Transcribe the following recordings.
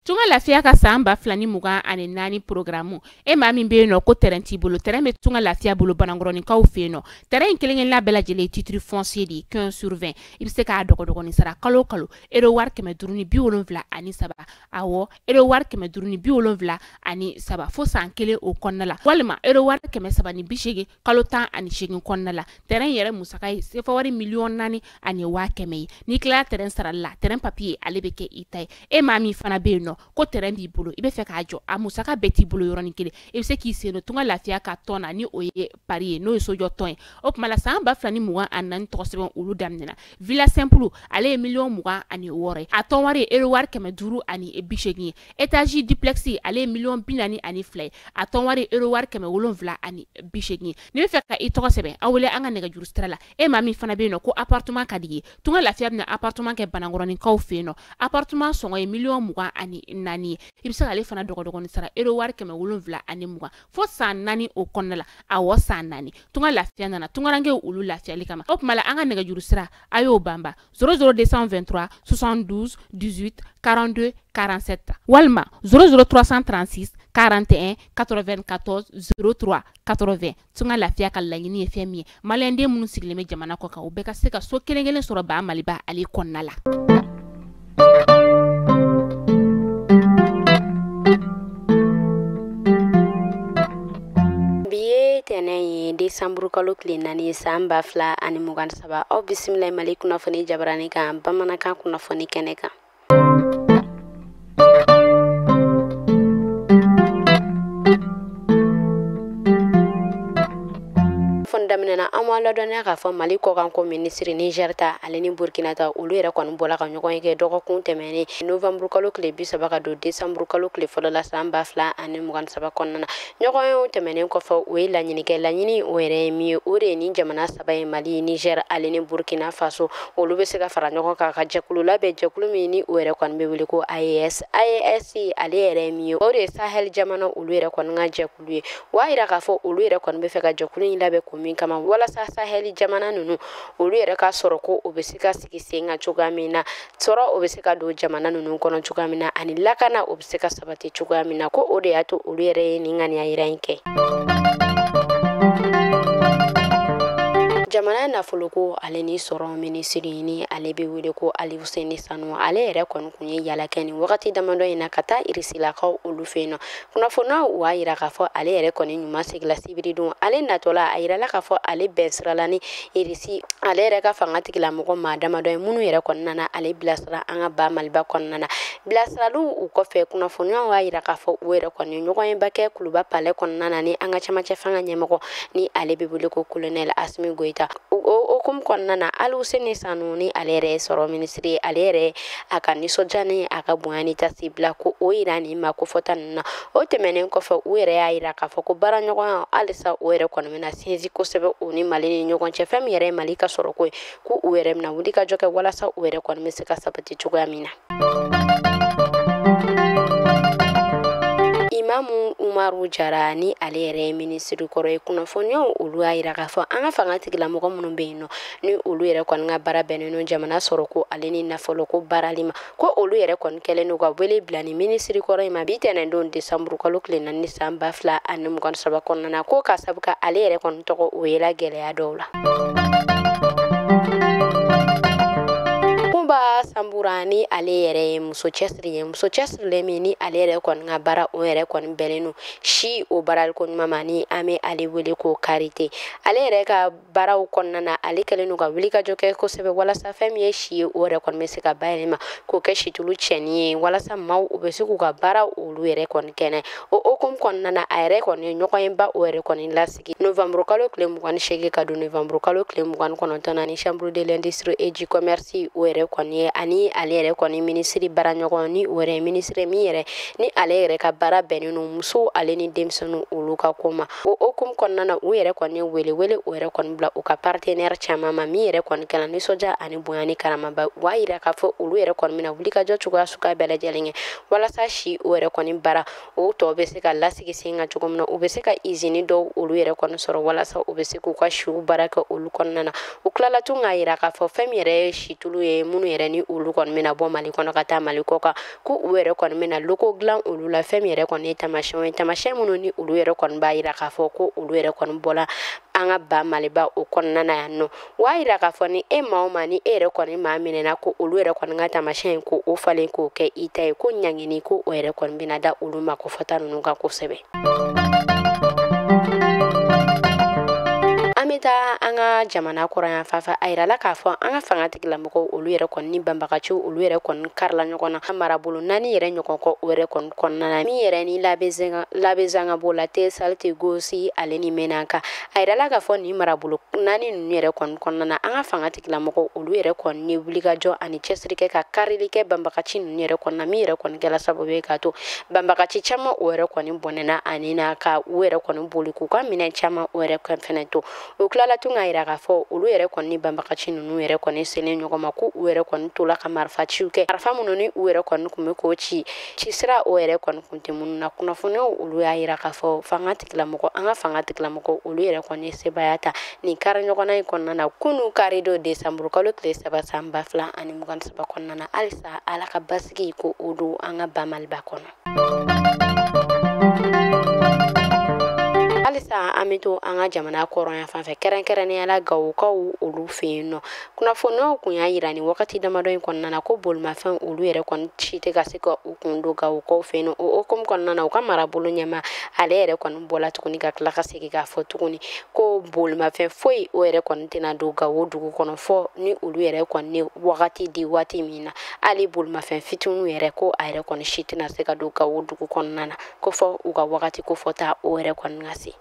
Tunga lafiya ka samba flani mugan ani nani programu e ma min be no ko terrain ti bolo terrain be tunga lafiya bolo banangoroni kaw fe no terrain kelen la bela jele titre foncier di 15 sur 20 ibse ka dogo ni sara kalo ero war keme duruni bi wolonvla ani saba awo ero war keme duruni bi wolonvla ani saba fo san kele o konnala walma ero war keme saba ni bishege kalo tan ani shegin konnala terrain yere musaka se fa wari million nani ani wa keme ni kla terrain sara la terrain papier alebeke itay e ma mi fana be no ko terrain bi bolo ibe fe ka jo amusaka beti bolo yoroni kele e se ki se no tunga lafiya ka tona ni oye pari no so jo ton o kuma la samba flani mugan anan to sebon ulu damnena villa simple ale million mugan ani wore a ton wari ero war keme duru ani e bishegi etage duplexi ale million binani ani flay a ton wari ero war keme wolonvla ani bishegi ni be fe ka i to sebe awole anga nega juru strala e mami fana be no ko appartement kadigi tunga lafiya na appartement ke banangoroni kaw fe no appartement songo e million mugan ani nani ibisa ale fana dogo ni sara ero war keme wolonvla ani mugan fo san nani o konnala awo san nani tunga lafiya nana tunga range ulu lafiya likama op mala anga nega juru sira ayo bamba 00223 72 18 42 47 walma 00336 41 94 03 80 tunga lafiya ka lanyini e femi malende munu sigleme jamana ko ka o beka se ka so kelengelen soro ba maliba ali konnala Desember kalo kile nani samba fla ani mugan saba o bismillah maliku na foni jabarani kan bamana kan kuna foni keneka fondamina amala donna ka fa mali ko kan ko ministre Niger ta aleni Burkina ta olu yɛrɛ kɔni bola ka ɲɔgɔn kɛ dɔgɔkun tɛmɛnen novembre kalo kile 30 ka do décembre kalo kile fɔlɔ la san 2027 kɔnɔna ɲɔgɔn tɛmɛnen kɔfɛ o ye laɲini o yɛrɛ mi o de ni jamana saba ye Mali Niger aleni Burkina Faso olu be se ka fara ɲɔgɔn kan ka jɛkulu labɛn jɛkulu min ni o yɛrɛ kɔni be wele ko AES ale yɛrɛ mi o de Sahel jamana olu yɛrɛ kɔni ka jɛkulu ye wa yira ka fɔ olu yɛrɛ kɔni be fɛ ka jɛkulu in labɛn ko min kama walasa Sahel jamana nunu olu yɛrɛ ka sɔrɔ ko o be se ka sigi sen kan cogoya min na sɔrɔ o be se ka don jamana nunu kɔnɔ cogoya min na ani lakana o be se ka sabati cogoya min na ko o de y'a to olu yɛrɛ ye nin ŋaniya yira in kɛ jamana nafolo ko ale ni sɔrɔ minisiri ni ale be wele ko Ali Husseini Sanu ale yɛrɛ kɔni kun ye yalakɛ ni wagati damadɔ in na ka taa irisilakaw olu fɛ nɔ kunnafoniya wa yira ka fɔ ale yɛrɛ kɔni ɲuman segila sibiri don ale natɔla a yirala ka fɔ ale bɛn sirala ni irisi ale yɛrɛ ka fanga tigilamɔgɔ maa damadɔ ye minnu yɛrɛ kɔni nana ale bilasira an ka ba Maliba kɔnɔna na bilasiraliw u kɔfɛ kunnafoniya wa yira ka fɔ o yɛrɛ kɔni ɲɔgɔn ye bakɛ Kuluba palais kɔnɔna na ni an ka camancɛ fanga ɲɛmɔgɔ ni ale be wele ko colonel Asimi Goita o kum kɔnɔna na Ali Husseini Sanu ni ale yɛrɛ sɔrɔ minisiri ale yɛrɛ a ka nisɔndiya ni a ka bonya ni tasibila ko o yira ni ma ko fɔta ninnu na o tɛmɛnen kɔfɛ u yɛrɛ y'a yira k'a fɔ ko baaraɲɔgɔnya halisa o yɛrɛ kɔni bɛna sinsin kosɛbɛ o ni Mali ni ɲɔgɔn cɛ fɛn min yɛrɛ ye Mali ka sɔrɔ ko ye ko u yɛrɛ bɛna wuli ka jɔ kɛ walasa u yɛrɛ kɔni bɛ se ka sabati cogoya min na Imamu Umaru Jara ni ale yɛrɛ ye minisiri kɔrɔ ye kunnafoniyaw olu y'a yira k'a fɔ an ka fanga tigilamɔgɔ minnu bɛ yen nɔ ni olu yɛrɛ kɔni ka baara bɛnnen don jamana sɔrɔ ko ale ni nafolo ko baarali ma ko olu yɛrɛ kɔni kɛlen don ka wele bila ni minisiri kɔrɔ in ma bi tɛnɛndon décembre kalo tile 4 ni san 2027 kɔnɔna na ko ka sabu ka ale yɛrɛ kɔni tɔgɔ o yela gɛlɛya dɔw la Sambura ni ale yɛrɛ ye muso cɛsirilen min ni ale yɛrɛ kɔni ka baara o yɛrɛ kɔni bɛnnen don si o baaraliko ɲuman ma ni an bɛ ale wele ko karite ale yɛrɛ ka baaraw kɔnɔna na ale kɛlen don ka wuli ka jɔ kɛ kosɛbɛ walasa fɛn min ye si ye o yɛrɛ kɔni bɛ se ka bayɛlɛma k'o kɛ situlu cɛni ye walasa maaw u bɛ se k'u ka baara olu yɛrɛ kɔni kɛnɛ o hukumu kɔnɔna na a yɛrɛ kɔni ye ɲɔgɔnba o yɛrɛ kɔni lasigi novembre kalo tile 28 ka don novembre kalo tile 29 na ni chambre de l'industrie et du commerce o yɛrɛ kɔni ye ani ale yɛrɛ kɔni minisiri baaraɲɔgɔn ni o yɛrɛ minisiri min yɛrɛ ni ale yɛrɛ ka baara bɛnnen don muso ale ni denmisɛnninw olu ka ko ma o hukumu kɔnɔna na u yɛrɛ kɔni wele o yɛrɛ kɔni bila u ka partenaire caman ma min yɛrɛ kɔni kɛla nisɔndiya ani bonya ni karamaba wa yira k'a fɔ olu yɛrɛ kɔni bɛna wuli ka jɔ cogoya suguya bɛɛ lajɛlen kɛ walasa si o yɛrɛ kɔni baara o tɔ bɛ se ka lasigi sen kan cogo min na u bɛ se ka izini dɔw olu yɛrɛ kɔni sɔrɔ walasa u bɛ se k'u ka siw baara kɛ olu kɔnɔna na u tilala tun k'a yira k'a fɔ fɛn min yɛrɛ ye situlu ye minnu yɛrɛ ni olu kɔni bɛna bɔ Mali kɔnɔ ka taa Mali kɔ kan ko u yɛrɛ kɔni bɛna logo dilan olu la fɛn min yɛrɛ kɔni ye taamasiyɛnw ye taamasiyɛn minnu ni olu yɛrɛ kɔni b'a yira k'a fɔ ko olu yɛrɛ kɔni bɔla an ka ba Maliba o kɔnɔna na yan nɔ wa yira k'a fɔ ni e maa o maa ni e yɛrɛ kɔni maa minɛna ko olu yɛrɛ kɔni ka taamasiyɛn ko o falen k'o kɛ i ta ye ko ɲangini ko o yɛrɛ kɔni bɛna da olu ma ko fɔta ninnu kan kosɛbɛ. An bɛ taa an ka jamana kɔrɔ yan fan fɛ a yirala k'a fɔ an ka fanga tigilamɔgɔw olu yɛrɛ kɔni ni banbagaciw olu yɛrɛ kɔni karila ɲɔgɔn na an marabolo naani yɛrɛ ɲɔgɔn kɔ o yɛrɛ kɔni kɔnɔna na min yɛrɛ ni labɛzanga b'o la te salte gosi ale ni Menaka a yirala k'a fɔ nin marabolo naani ninnu yɛrɛ kɔni kɔnɔna na an ka fanga tigilamɔgɔw olu yɛrɛ kɔni ye wulikajɔ ani cɛsiri kɛ ka karili kɛ banbagaci ninnu yɛrɛ kɔnɔna na min yɛrɛ kɔni kɛla sababu ye k'a to banbagaci caman o yɛrɛ kɔni bɔnɛna ani na ka u yɛrɛ kɔni boli k'u ka minɛn caman o yɛrɛ fɛnɛ to o tilala tun k'a yira k'a fɔ olu yɛrɛ kɔni ni banbagaci ninnu yɛrɛ kɔni selen ɲɔgɔn ma ko u yɛrɛ kɔni tola ka marifaciw kɛ marifa minnu ni u yɛrɛ kɔni tun bɛ k'o ci sira o yɛrɛ kɔni kun tɛ minnu na kunnafoniyaw olu y'a yira k'a fɔ fanga tigilamɔgɔ an ka fanga tigilamɔgɔ olu yɛrɛ kɔni ye sebaya ta nin kari ɲɔgɔnna in kɔnɔna na kunu kari do desanburu kalo tile 3 san 2023 kɔnɔna na halisa ala ka basigi ko o don an ka ba Maliba kɔnɔ. Halisa an bɛ to an ka jamana kɔrɔ yan fan fɛ kɛrɛnkɛrɛnnenya Gawokaw olu fɛ yen nɔ kunnafoniyaw kun y'a yira ni wagati damadɔ in kɔnɔna na ko bolimafɛn olu yɛrɛ kɔni si tɛ ka se ka u kun don Gawokaw fɛ yen nɔ o hukumu kɔnɔna na u ka marabolo ɲɛma ale yɛrɛ kɔni bɔla tuguni ka tila ka segin k'a fɔ tuguni ko bolimafɛn foyi o yɛrɛ kɔni tɛna don Gawo dugu kɔnɔ fɔ ni olu yɛrɛ kɔni ye wagati di waati min na hali bolimafɛn fitininw yɛrɛ ko a yɛrɛ kɔni si tɛna se ka don Gawo dugu kɔnɔna na ko fɔ u ka wagati ko fɔta o yɛrɛ kɔni ka se.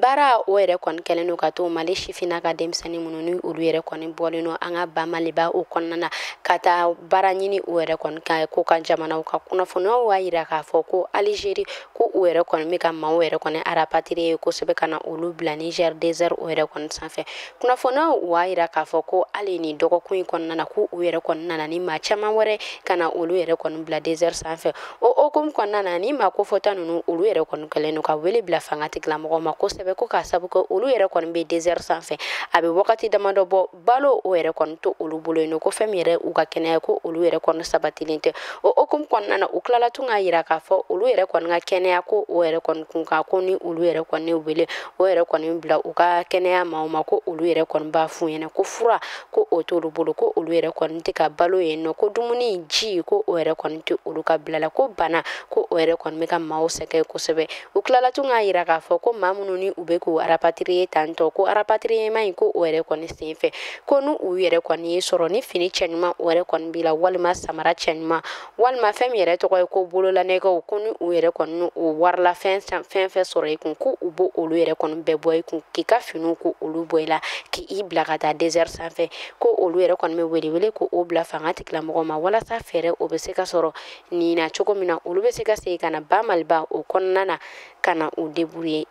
Baara o yɛrɛ kɔni kɛlen don ka to Mali sifina ka denmisɛnnin minnu ni olu yɛrɛ kɔni bɔlen don an ka ba Maliba o kɔnɔna na ka taa baara ɲini o yɛrɛ kɔni ka ko ka jamanaw ka kunnafoniyaw b'a yira k'a fɔ ko Aligérie ko u yɛrɛ kɔni bɛ ka maaw yɛrɛ kɔni rapatrier kosɛbɛ ka na olu bila Niger désert o yɛrɛ kɔni sanfɛ kunnafoniyaw b'a yira k'a fɔ ko hali nin dɔgɔkun in kɔnɔna na ko u yɛrɛ kɔni nana ni maa caman wɛrɛ ka na olu yɛrɛ kɔni bila désert sanfɛ o hukumu kɔnɔna na ni maa kofɔta ninnu olu yɛrɛ kɔni kɛlen don ka wele bila fanga tigilamɔgɔw ma kosɛbɛ ko k'a sabu kɛ olu yɛrɛ kɔni bɛ désert sanfɛ a bɛ wagati damadɔ bɔ balo o yɛrɛ kɔni to olu bolo yen nɔ ko fɛn min yɛrɛ u ka kɛnɛya ko olu yɛrɛ kɔni sabatilen tɛ o hukumu kɔnɔna na u tilala tun k'a yira k'a fɔ olu yɛrɛ kɔni ka kɛnɛya ko o yɛrɛ kɔni kun kan ko ni olu yɛrɛ kɔni wele o yɛrɛ kɔni bila u ka kɛnɛya maaw ma ko olu yɛrɛ kɔni b'a f'u ɲɛna ko fura ko o t'olu bolo ko olu yɛrɛ kɔni tɛ ka balo yen nɔ ko dumuni ji ko o yɛrɛ kɔni tɛ olu ka bila la ko bana ko o yɛrɛ kɔni bɛ ka maaw sɛgɛn kosɛbɛ u tilala tun k'a yira k'a fɔ ko maa minnu ni u bɛ k'u rapatrier tantɔ ko rapatriement in ko o yɛrɛ kɔni senfɛ ko ni u yɛrɛ kɔni ye sɔrɔ ni fini cɛɲuman o yɛrɛ kɔni b'i la walima samara cɛɲuman walima fɛn min yɛrɛ tɔgɔ ye ko bololanɛgɛw ko ni u yɛrɛ kɔni o warila fɛn sɔrɔ i kun ko u b'o olu yɛrɛ kɔni bɛɛ bɔ i kun k'i ka finiw ko olu bɔ i la k'i bila ka taa désert sanfɛ ko olu yɛrɛ kɔni bɛ wele ko o bila fanga tigilamɔgɔw ma walasa fɛɛrɛ o bɛ se ka sɔrɔ nin na cogo min na olu bɛ se ka segin ka na ba Maliba o kɔnɔna na ka na u débrouiller.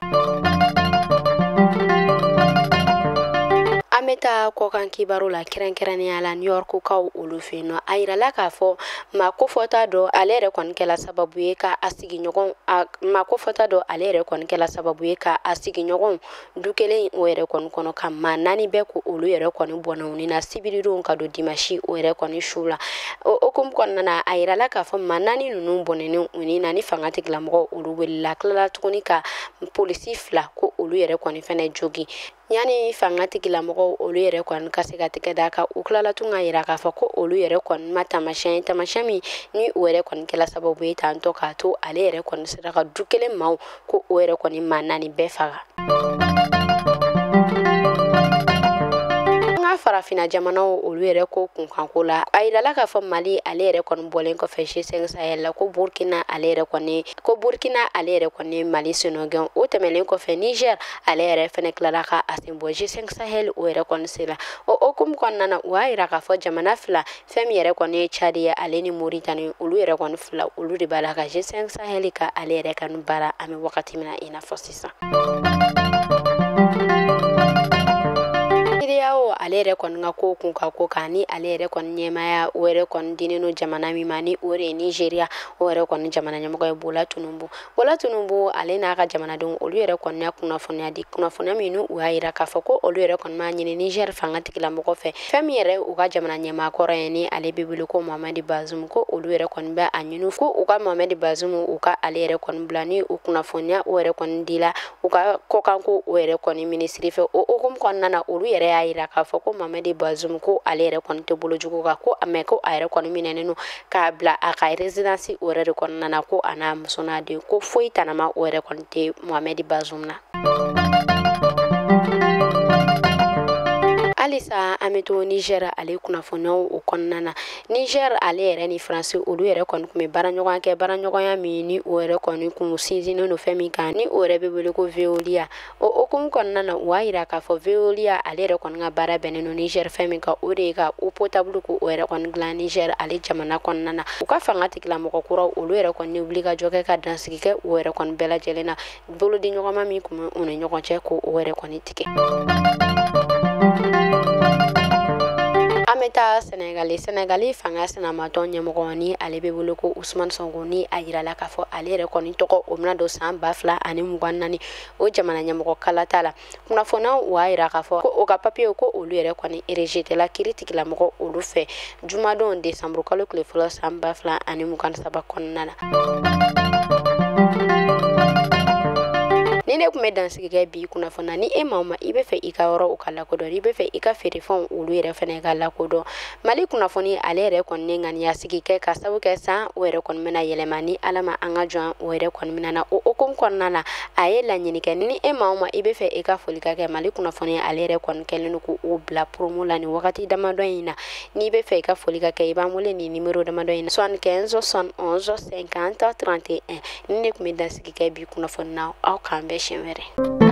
An bɛ taa kɔkan kibaru la kɛrɛnkɛrɛnnenya la New York-kaw olu fɛ yen nɔ a yirala k'a fɔ maa kofɔta dɔ ale yɛrɛ kɔni kɛla sababu ye ka a sigiɲɔgɔn maa kofɔta dɔ ale yɛrɛ kɔni kɛla sababu ye ka a sigiɲɔgɔnw du kelen o yɛrɛ kɔni kɔnɔ ka maa 4 bɛɛ ko olu yɛrɛ kɔni bɔnna ni na sibiridenw ka don dimanche o yɛrɛ kɔni su la o hukumu kɔnɔna na a yirala k'a fɔ maa 4 ninnu bɔnɛnen u ni na ni fanga tigilamɔgɔw olu welela tilala tuguni ka polisi 2 ko olu yɛrɛ kɔni fɛnɛ jogi yani fanga tigilamɔgɔw olu yɛrɛ kɔni ka se ka tigɛ d'a kan u tilala tun k'a yira k'a fɔ ko olu yɛrɛ kɔni ma taamasiyɛn min ni o yɛrɛ kɔni kɛla sababu ye tantɔ k'a to ale yɛrɛ kɔni sera ka du kelen maaw ko o yɛrɛ kɔni maa 4 bɛɛ faga. Farafina jamanaw olu yɛrɛ ko kunkanko la a yirala k'a fɔ Mali ale yɛrɛ kɔni bɔlen kɔfɛ G5 Sahel la ko Burkina ale yɛrɛ kɔni Mali senogɛn o tɛmɛnen kɔfɛ Niger ale yɛrɛ fɛnɛ tilala ka a sen bɔ G5 Sahel o yɛrɛ kɔni sera o hukumu kɔnɔna na u y'a yira k'a fɔ jamana 2 fɛn min yɛrɛ kɔni ye Tchad ye ale ni Mauritanie olu yɛrɛ kɔni 2 olu de b'a la ka G5 Sahel ka ale yɛrɛ ka baara an bɛ wagati min na i n'a fɔ sisan. Nigeria o ale yɛrɛ kɔni ka ko kun ka ko kan ni ale yɛrɛ kɔni ɲɛmaya o yɛrɛ kɔni dinnen no jamana min ma ni o de ye Nigeria o yɛrɛ kɔni jamana ɲɛmɔgɔ ye Bola Tinubu ale n'a ka jamanadenw olu yɛrɛ kɔni y'a kunnafoniya di kunnafoniya min n'u y'a yira k'a fɔ ko olu yɛrɛ kɔni m'a ɲini Niger fanga tigilamɔgɔ fɛ fɛn min yɛrɛ u ka jamana ɲɛmaa kɔrɔ ye ni ale bɛ wele ko Mohamed Bazoum ko olu yɛrɛ kɔni bɛ a ɲini ko u ka Mohamed Bazoum u ka ale yɛrɛ kɔni bila ni u kunnafoniya o yɛrɛ kɔni dila u ka kɔkanko o yɛrɛ kɔni minisiri fɛ o hukumu kɔnɔna na olu yɛrɛ y'a yira k'a fɔ ko Mohamed Bazoum ko ale yɛrɛ kɔni tɛ bolo jugu kan ko ko a yɛrɛ kɔni minɛnen no k'a bila a ka résidence o yɛrɛ de kɔnɔna na ko a n'a muso n'a den ko foyi tanama o yɛrɛ kɔni tɛ Mohamed Bazoum na. Alisa an bɛ to Niger ale kunnafoniyaw o kɔnɔna na Niger ale yɛrɛ ni France olu yɛrɛ kɔni tun bɛ baaraɲɔgɔnya kɛ baaraɲɔgɔnya min ni o yɛrɛ kɔni kun sinsinnen no fɛn min kan ni o yɛrɛ bɛ wele ko Veolia o hukumu kɔnɔna na u y'a yira k'a fɔ Veolia ale yɛrɛ kɔni ka baara bɛnnen no Niger fɛn min kan o de ye ka eau potable ko o yɛrɛ kɔni dilan Niger ale jamana kɔnɔna na u ka fanga tigilamɔgɔ kuraw olu yɛrɛ kɔni wuli ka jɔ kɛ ka dansigi kɛ o yɛrɛ kɔni bɛɛ lajɛlen na bolodiɲɔgɔnma min kun bɛ u ni ɲɔgɔn cɛ ko o yɛrɛ kɔni tigɛ. An bɛ taa Senegali fanga sinamatɔn ɲɛmɔgɔ ni ale bɛ wele ko Ousmane Sonko ni a yirala k'a fɔ ale yɛrɛ kɔni tɔgɔ o bɛna don san 2024 o jamana ɲɛmɔgɔ kala t'a la kunnafoniyaw u y'a yira k'a fɔ ko o ka papiye ko olu yɛrɛ kɔni rejeté la kiiri tigilamɔgɔ olu fɛ jumadon décembre kalo tile fɔlɔ san 2023 kɔnɔna na. Ni ne kun bɛ dansigi kɛ bi kunnafoniya ni e maa o maa i bɛ fɛ i ka yɔrɔ o ka lakodɔn i bɛ fɛ i ka feerefɛnw olu yɛrɛ fɛnɛ ka lakodɔn Mali kunnafoni ale yɛrɛ kɔni ne ŋaniyasigi kɛ ka sabu kɛ san o yɛrɛ kɔni bɛna yɛlɛma ni Ala ma an ka jɔn o yɛrɛ kɔni bɛna na o hukumu kɔnɔna na a ye laɲini kɛ ni e maa o maa i bɛ fɛ i ka foli ka kɛ Mali kunnafoni ale yɛrɛ kɔni kɛlen do k'o bila promo la ni wagati damadɔ in na n'i bɛ fɛ i ka foli ka kɛ i b'an wele ni numéro damadɔ in na 75 71 50 31 ni ne kun bɛ dansigi kɛ bi kunnafoni na aw k'an bɛn siɲɛ wɛrɛ.